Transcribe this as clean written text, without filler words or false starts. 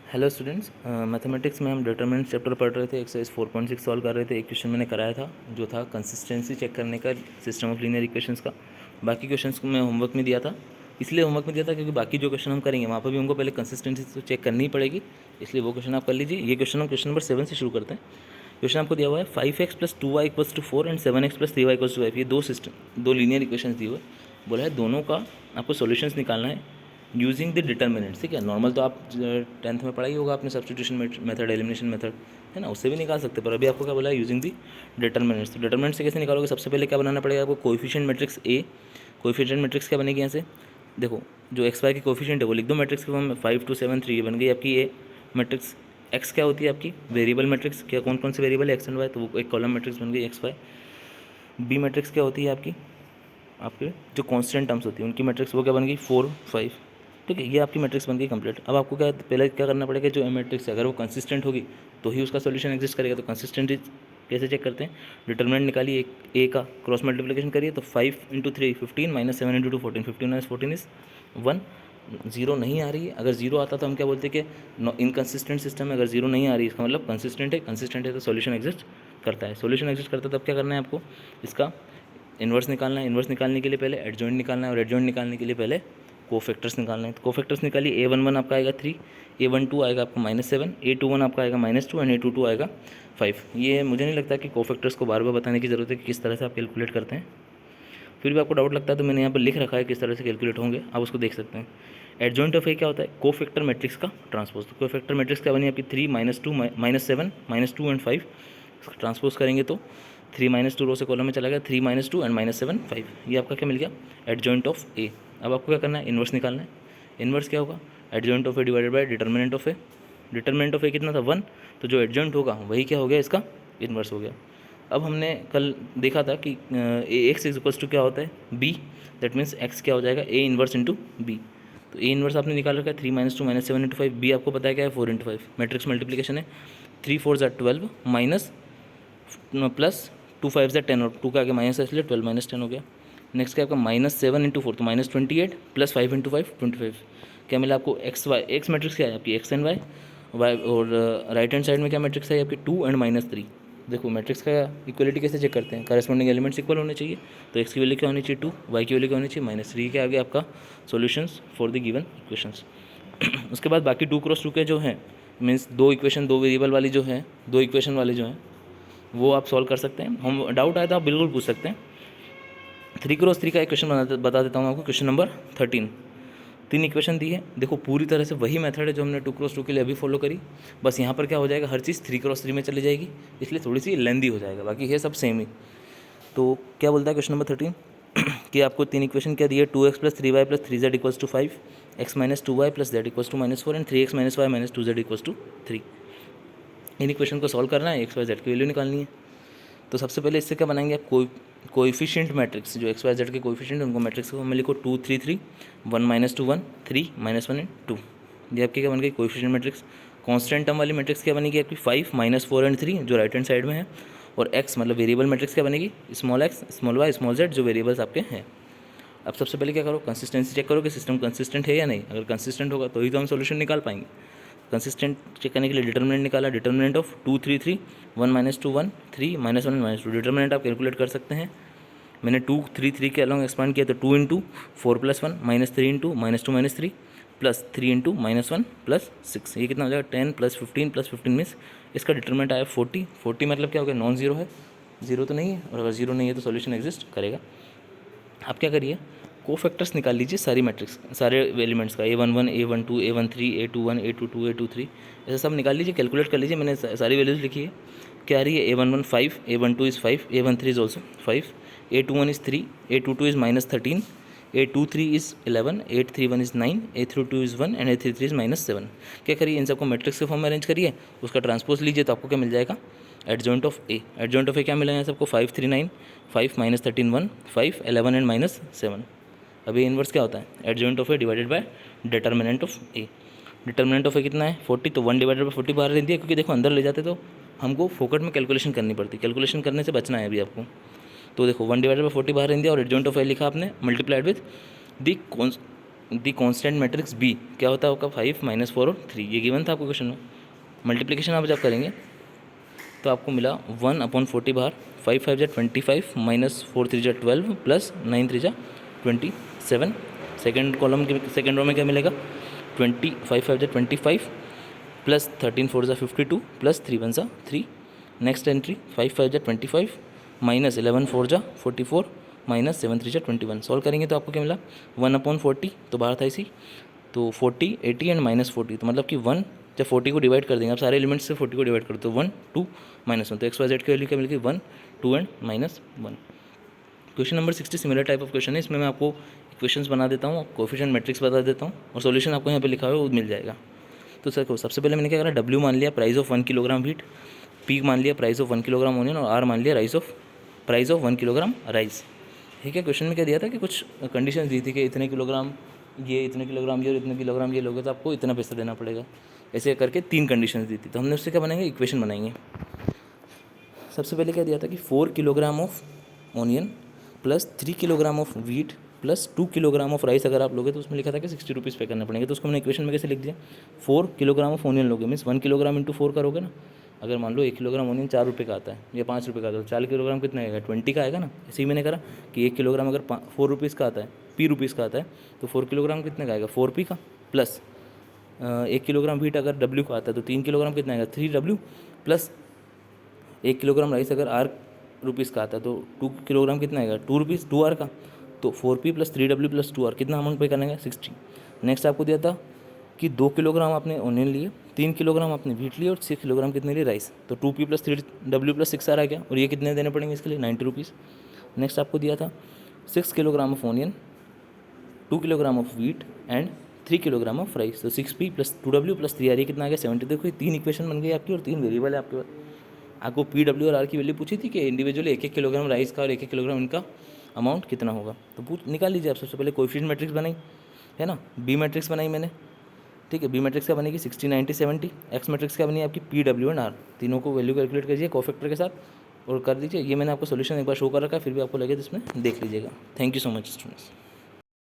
Hello students, mathematics में हम determinant chapter पढ़ रहे थे। एक्सरसाइज 4.6 सॉल्व कर रहे थे। एक क्वेश्चन मैंने कराया था जो था कंसिस्टेंसी चेक करने का सिस्टम ऑफ लीनियर इक्वेशंस का। बाकी क्वेश्चंस को मैं होमवर्क में दिया था, इसलिए होमवर्क में दिया था क्योंकि बाकी जो क्वेश्चन हम करेंगे वहाँ पर भी हमको पहले कंसिस्टेंसी तो चेक करनी ही पड़ेगी, इसलिए वो क्वेश्चन आप कर लीजिए। ये क्वेश्चन हम क्वेश्चन नंबर 7 से शुरू करते हैं। क्वेश्चन आपको दिया हुआ है 5x + 2y = 4 and 7x + 3y = 5। ये दो लीनियर इक्वेशंस दिए हुए, बोला है दोनों का आपको सॉल्यूशंस निकालना है यूजिंग द डिटर्मिनेंट्स। ठीक है, नॉर्मल तो आप 10th में पढ़ा ही होगा आपने, सब्स्टिट्यूशन मेथड, एलिमिनेशन मेथड, है ना, उससे भी निकाल सकते हैं। पर अभी आपको क्या बोला है, यूजिंग दी डिटर्मिनेंट्स। तो डिटर्मिनेंट से कैसे निकालोगे, सबसे पहले क्या बनाना पड़ेगा आपको, coefficient matrix A. Coefficient matrix क्या बनेगी यहाँ से, देखो जो एक्स वाई की कोएफिशिएंट है वो लिख दो मैट्रिक्स के फॉर्म में, 5 2 7 3 ये बन गई आपकी ए मैट्रिक्स। एक्स क्या होती है आपकी वेरिएबल मैट्रिक्स, क्या कौन कौन से वेरिएबल है, एक्स एंड वाई, तो वो एक कॉलम मैट्रिक्स बन गई एक्स वाई। बी मैट्रिक्स क्या होती है आपकी, आपके जो कांस्टेंट टर्म्स होती है उनकी मैट्रिक्स, वो क्या बन गई 4 5। ठीक है, ये आपकी मैट्रिक्स बन गई कंप्लीट। अब आपको क्या पहले क्या करना पड़ेगा, जो मैट्रिक्स है अगर वो कंसिस्टेंट होगी तो ही उसका सॉल्यूशन एग्जिस्ट करेगा। तो कंसिस्टेंट कैसे चेक करते हैं, डिटरमिनेंट निकालिए, ए का क्रॉस मल्टीप्लिकेशन करिए, तो 5 × 3 15 - 7 × 2 14, 15 - 14 इज 1। जीरो नहीं आ रही है, अगर जीरो आता तो हम क्या बोलते हैं कि इनकंसिस्टेंट सिस्टम में। अगर जीरो नहीं आ रही है इसका मतलब कंसिस्टेंट है तो सॉल्यूशन एग्जिस्ट करता है। सॉल्यूशन एग्जिस्ट करता है तब क्या करना है आपको, इसका इन्वर्स निकालना है। इन्वर्स निकालने के लिए पहले एडजॉइंट निकालना है, और एडजॉइंट निकालने के लिए पहले कोफैक्टर्स निकालना है। तो कोफैक्टर्स निकालिए, A11 आपका आएगा 3, A12 आएगा आपका -7, A21 आपका आएगा -2 एंड A22 आएगा 5। ये मुझे नहीं लगता कि कोफैक्टर्स को बार बार बताने की ज़रूरत है कि किस तरह से आप कैलकुलेट करते हैं। फिर भी आपको डाउट लगता है तो मैंने यहाँ पर लिख रखा है किस तरह से कैलकुलेट होंगे, आप उसको देख सकते हैं। एडजॉइंट ऑफ ए क्या होता है, कोफैक्टर मैट्रिक्स का ट्रांसपोज। तो कोफैक्टर मैट्रिक्स क्या बनी आपकी 3 -2 -7 -2 एंड 5। इसका ट्रांसपोज करेंगे तो 3 -2 रो से कॉलम में चला गया, 3 -2 एंड -7 5। ये आपका क्या मिल गया, एडजॉइंट ऑफ ए। अब आपको क्या करना है, इन्वर्स निकालना है। इन्वर्स क्या होगा, adjoint of A divided by determinant of A. Determinant of A कितना था 1, तो जो एडजॉइंट होगा वही क्या हो गया, इसका इन्वर्स हो गया। अब हमने कल देखा था कि एक्स इज इक्वल्स टू क्या होता है बी, दैट मीन्स एक्स क्या हो जाएगा ए इन्वर्स इंटू बी। तो ए इन्वर्स आपने निकाल रखा है 3 -2 -7 × 5। बी आपको पता है क्या है 4 × 5, मैट्रिक्स मल्टीप्लिकेशन है। 3 4 = 12 माइनस प्लस 2 5 = 10, और 2 का आगे माइनस है इसलिए 12 - 10 हो गया। नेक्स्ट क्या आपका -7 × 4 तो -28 प्लस 5 × 5 25। क्या मिला आपको, एक्स वाई, एक्स मैट्रिक्स क्या है आपकी एक्स एंड वाई, वाई और राइट हैंड साइड में क्या मैट्रिक्स है आपकी 2 एंड -3। देखो मैट्रिक्स का इक्वलिटी कैसे चेक करते हैं, करस्पॉन्डिंग एलिमेंट्स इक्वल होने चाहिए। तो एक्स की वैल्यू क्या होनी चाहिए 2, वाई की वैल्यू क्या होनी चाहिए -3 के आगे आपका solutions for the given equations. उसके बाद बाकी 2 × 2 के जो हैं, मीन्स दो इक्वेशन दो वेरिएबल वाली जो है, दो इक्वेशन वाले जो हैं वो आप सॉल्व कर सकते हैं। हम डाउट आया तो आप बिल्कुल पूछ सकते हैं। 3 × 3 का इक्वेशन बता देता हूँ आपको, क्वेश्चन नंबर 13। 3 इक्वेशन दी है, देखो पूरी तरह से वही मेथड है जो हमने 2 × 2 के लिए अभी फॉलो करी, बस यहाँ पर क्या हो जाएगा, हर चीज़ 3 × 3 में चली जाएगी, इसलिए थोड़ी सी लेंदी हो जाएगा, बाकी है सब सेम ही। तो क्या बोलता है क्वेश्चन नंबर 13 कि आपको 3 इक्वेशन क्या दी है, 2x + 3y + 3z = 5, x - 2y + z = -4 and 3x - y - 2z = 3। In equation को सॉल्व करना है, एक्स वाई जेड की वैल्यू निकालनी है। तो सबसे पहले इससे क्या बनाएंगे आप, कोएफिशिएंट मैट्रिक्स, जो एक्स वाई जेड के कोएफिशिएंट उनको मैट्रिक्स को मैं लिखो 2 3 3 1 - 2 1 3 - 1 एंड 2। ये आपकी क्या बन गई कोएफिशिएंट मैट्रिक्स। कांस्टेंट टर्म वाली मैट्रिक्स क्या बनेगी आपकी 5 -4 एंड 3 जो राइट हैंड साइड में है, और एक्स मतलब वेरिएबल मैट्रिक्स क्या बनेगी small x small y small z जो वेरिएबल्स आपके हैं। अब सबसे पहले क्या करो, कंसिस्टेंसी चेक करो कि सिस्टम कंसिस्टेंट है या नहीं। अगर कंसिस्टेंट होगा तो ही तो हम सॉल्यूशन निकाल पाएंगे। कंसिस्टेंट चेक करने के लिए डिटर्मिनेंट निकाला, डिटर्मिनेंट ऑफ 2 3 3 1 - 2 1 3 - 1 -2। डिटर्मिनेंट आप कैलकुलेट कर सकते हैं। मैंने 2 3 3 के अलॉन्ग एक्सपांड किया तो 2 × 4 + 1 -3 × -2 - 3 प्लस 3 × -1 + 6, ये कितना हो जाएगा 10 + 15 + 15 मीन्स इसका डिटर्मिनेंट आया 40। 40 मतलब क्या हो गया, नॉन जीरो है, जीरो तो नहीं है, और अगर जीरो नहीं है तो सॉल्यूशन एग्जिस्ट करेगा। आप क्या करिए, कोफैक्टर्स निकाल लीजिए सारी मैट्रिक्स, सारे एलिमेंट्स का, A11 A12 A13 A21 A22 A23 ऐसा सब निकाल लीजिए, कैलकुलेट कर लीजिए। मैंने सारी वैल्यूज लिखी है। क्या आ रही है, A11 5, A12 is 5, A13 is also 5, A21 is 3, A22 is -13, A23 is 11, A31 is 9, A32 is 1 and A33 is -7। क्या करिए, इन सबको मैट्रिक्स के फॉर्म में अरेंज करिए, उसका ट्रांसपोज लीजिए तो आपको क्या मिल जाएगा, adjoint of A. Adjoint of A क्या मिला है सबको, 5 3 9 5 -13 1 5 11 एंड -7। अभी इन्वर्स क्या होता है, adjoint of A divided by determinant of A. Determinant of A कितना है 40, तो 1 / 40 बाहर ले दिया, क्योंकि देखो अंदर ले जाते तो हमको फोकट में कैलकुलेशन करनी पड़ती, कैलकुलेशन करने से बचना है अभी आपको। तो देखो 1 / 40 बाहर ले दिया, और एडजॉइंट ऑफ ए लिखा आपने multiplied with the the constant matrix B क्या होता है आपका 5 -4 और 3, ये गिवन था आपको क्वेश्चन में। मल्टीप्लिकेशन आप जब करेंगे तो आपको मिला 1/40 बाहर, 5 5 जा 25 -4 3 जा 12 प्लस 9 3 जा 27। सेकेंड कॉलम के सेकेंड रो में क्या मिलेगा 5 5 जा 25 प्लस 13 4 जा 52 प्लस 3 1 जा 3। नेक्स्ट एंट्री 5 5 जा 25 -11 4 जा 44 -7 3 जा 21। सॉल्व करेंगे तो आपको क्या मिला 1/40, तो बाहर था इसी, तो 40 80 एंड -40, तो मतलब कि 1 जब 40 को डिवाइड कर देंगे, आप सारे एलिमेंट्स से 40 को डिवाइड कर दो, 1 2 -1, तो एक्स वाई जेड की वैल्यू क्या मिलेगी 1 2 and -1। Question number 60 similar type of question है, इसमें मैं आपको इक्वेशंस बना देता हूँ, कोएफिशिएंट मैट्रिक्स बता देता हूँ और सॉल्यूशन आपको यहाँ पे लिखा हुआ है वो मिल जाएगा। तो सर सबसे पहले मैंने क्या करा, W मान लिया price of 1 kilogram wheat, P मान लिया प्राइस ऑफ 1 किलोग्राम ऑनियन और R मान लिया प्राइस ऑफ 1 किलोग्राम राइस। ठीक है, क्वेश्चन में क्या दिया था कि कुछ कंडीशन दी थी कि इतने किलोग्राम ये, इतने किलोग्राम ये और इतने किलोग्राम ये लोगे तो आपको इतना पैसा देना पड़ेगा, ऐसे करके 3 कंडीशन दी थी। तो हमने उससे क्या बनाएंगे, इक्वेशन बनाएंगे। सबसे पहले क्या दिया था कि 4 kilogram of onion plus 3 kilogram of wheat plus 2 kilogram of rice अगर आप लोगे तो उसमें लिखा था कि 60 रुपीज़ पे करना पड़ेंगे। तो उसको मैंने इक्वेशन में कैसे लिख दिया, 4 किलोग्राम ऑफ ऑनियन लोगे मीन्स 1 किलोग्राम इंटू 4 करोगे ना। अगर मान लो 1 किलोग्राम ऑनियन 4 रुपये का आता है या 5 रुपये का आता है तो 4 किलोग्राम कितना आएगा 20 का आएगा ना। ऐसे ही मैंने करा कि 1 किलोग्राम अगर 4 रुपीज़ का आता है, पी रुपीज़ का आता है, तो 4 किलोग्राम कितने का आएगा 4p का, प्लस 1 किलोग्राम व्हीट अगर W का आता है तो 3 किलोग्राम कितना आएगा 3W, प्लस 1 किलोग्राम राइस अगर R रुपीज़ का आता है तो 2 किलोग्राम कितना आएगा 2 रुपीज़ 2R का, तो 4p plus 3W plus 2R कितना अमाउंट पे करना है 60। नेक्स्ट आपको दिया था कि 2 किलोग्राम आपने ऑनियन लिए, 3 किलोग्राम आपने व्हीट लिए और 6 किलोग्राम कितने लिए राइस, तो 2p plus 3W plus 6R आ गया और ये कितने देने पड़ेंगे इसके लिए 90 रुपीज़। नेक्स्ट आपको दिया था 6 kilogram of onion, 2 kilogram of wheat and 3 kilogram of rice, तो 6p plus 2W plus 3R ये कितना आ गया 70। देखो ये 3 इक्वेशन बन गई आपकी और 3 वेरिएबल है आपके पास। आपको PW और R की वैल्यू पूछी थी कि इंडिविजुअली 1-1 किलोग्राम राइस का और 1-1 किलोग्राम इनका अमाउंट कितना होगा, तो निकाल लीजिए आप। सबसे पहले कोएफिशिएंट मैट्रिक्स बनाई है ना, बी मैट्रिक्स बनाई मैंने, ठीक है। बी मैट्रिक्स क्या बनेगी 60 90 70। एक्स मैट्रिक्स क्या बनी आपकी PW एंड R, तीनों को वैल्यू कैलकुलेट कीजिए कोफैक्टर के साथ और कर दीजिए। ये मैंने आपको सोल्यूशन एक बार शो कर रखा है, फिर भी आपको लगे तो इसमें देख लीजिएगा। Thank you so much students.